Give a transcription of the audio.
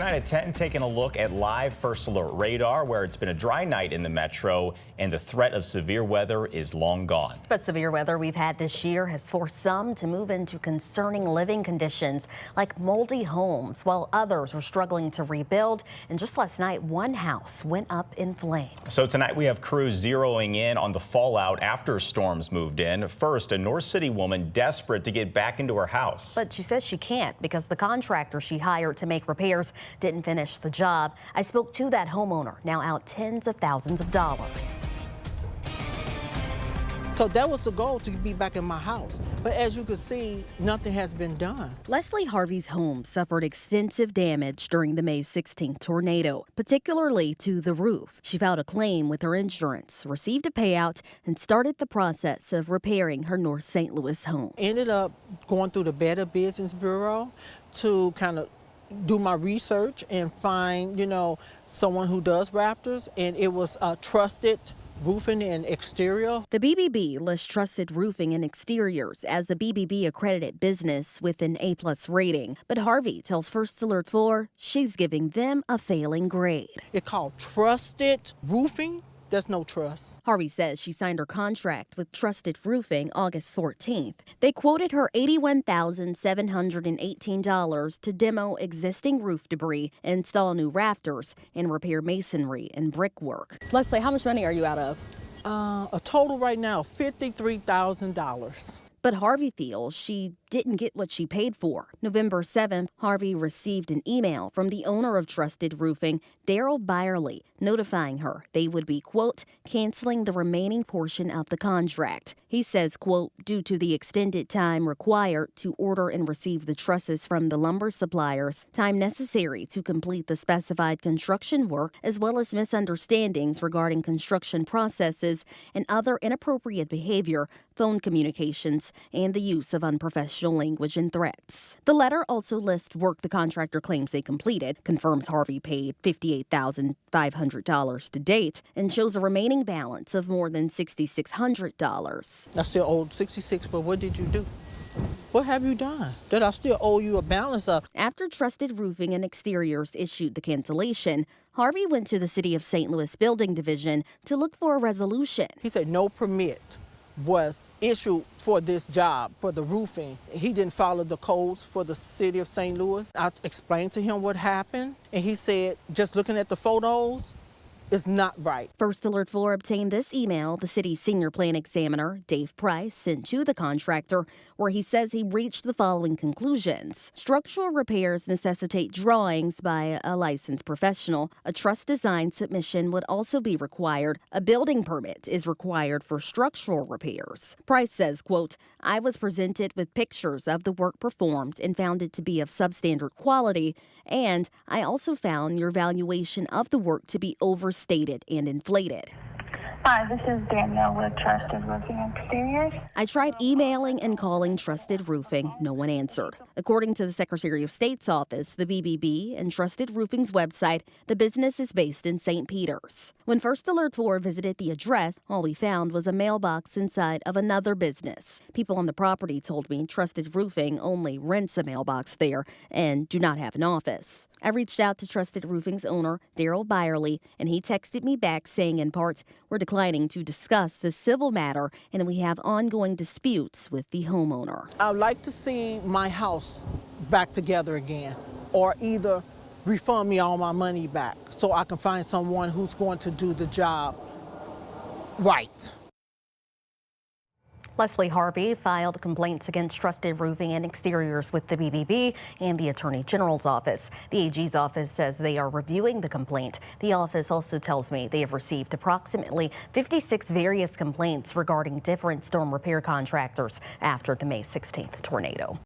Tonight at 10, taking a look at live first alert radar, where it's been a dry night in the metro and the threat of severe weather is long gone. But severe weather we've had this year has forced some to move into concerning living conditions like moldy homes, while others are struggling to rebuild. And just last night, one house went up in flames. So tonight we have crews zeroing in on the fallout after storms moved in. First, a North City woman desperate to get back into her house. But she says she can't because the contractor she hired to make repairs didn't finish the job. I spoke to that homeowner, now out tens of thousands of dollars. So that was the goal, to be back in my house. But as you can see, nothing has been done. Leslie Harvey's home suffered extensive damage during the May 16th tornado, particularly to the roof. She filed a claim with her insurance, received a payout, and started the process of repairing her North St. Louis home. Ended up going through the Better Business Bureau to kind of do my research and find, someone who does rafters, and it was trusted roofing and exterior. The BBB lists Trusted Roofing and Exteriors as a BBB-accredited business with an A+ rating. But Harvey tells First Alert 4 she's giving them a failing grade. It's called Trusted Roofing. There's no trust. Harvey says she signed her contract with Trusted Roofing August 14th. They quoted her $81,718 to demo existing roof debris, install new rafters, and repair masonry and brickwork. Leslie, how much money are you out of? A total right now, $53,000. But Harvey feels she didn't get what she paid for. November 7th, Harvey received an email from the owner of Trusted Roofing, Daryl Byerly, notifying her they would be, quote, canceling the remaining portion of the contract. He says, quote, due to the extended time required to order and receive the trusses from the lumber suppliers, time necessary to complete the specified construction work, as well as misunderstandings regarding construction processes and other inappropriate behavior, phone communications, and the use of unprofessional language and threats. The letter also lists work the contractor claims they completed, confirms Harvey paid $58,500 to date, and shows a remaining balance of more than $6,600. I still owe $66, but what did you do? What have you done that I still owe you a balance of? After Trusted Roofing and Exteriors issued the cancellation, Harvey went to the City of St. Louis Building Division to look for a resolution. He said no permit was issued for this job, for the roofing. He didn't follow the codes for the City of St. Louis. I explained to him what happened, and he said, just looking at the photos, it's not right. First Alert 4 obtained this email the city's senior plan examiner, Dave Price, sent to the contractor, where he says he reached the following conclusions. Structural repairs necessitate drawings by a licensed professional. A truss design submission would also be required. A building permit is required for structural repairs. Price says, quote, I was presented with pictures of the work performed and found it to be of substandard quality, and I also found your valuation of the work to be overstated and inflated. Hi, this is Danielle with Trusted Roofing and Exteriors. I tried emailing and calling Trusted Roofing. No one answered. According to the Secretary of State's office, the BBB and Trusted Roofing's website, the business is based in St. Peters. When First Alert 4 visited the address, all we found was a mailbox inside of another business. People on the property told me Trusted Roofing only rents a mailbox there and do not have an office. I reached out to Trusted Roofing's owner, Daryl Byerly, and he texted me back saying, in part, we're declining to discuss the civil matter and we have ongoing disputes with the homeowner. I'd like to see my house back together again, or either refund me all my money back so I can find someone who's going to do the job right. Leslie Harvey filed complaints against Trusted Roofing and Exteriors with the BBB and the Attorney General's office. The AG's office says they are reviewing the complaint. The office also tells me they have received approximately 56 various complaints regarding different storm repair contractors after the May 16th tornado.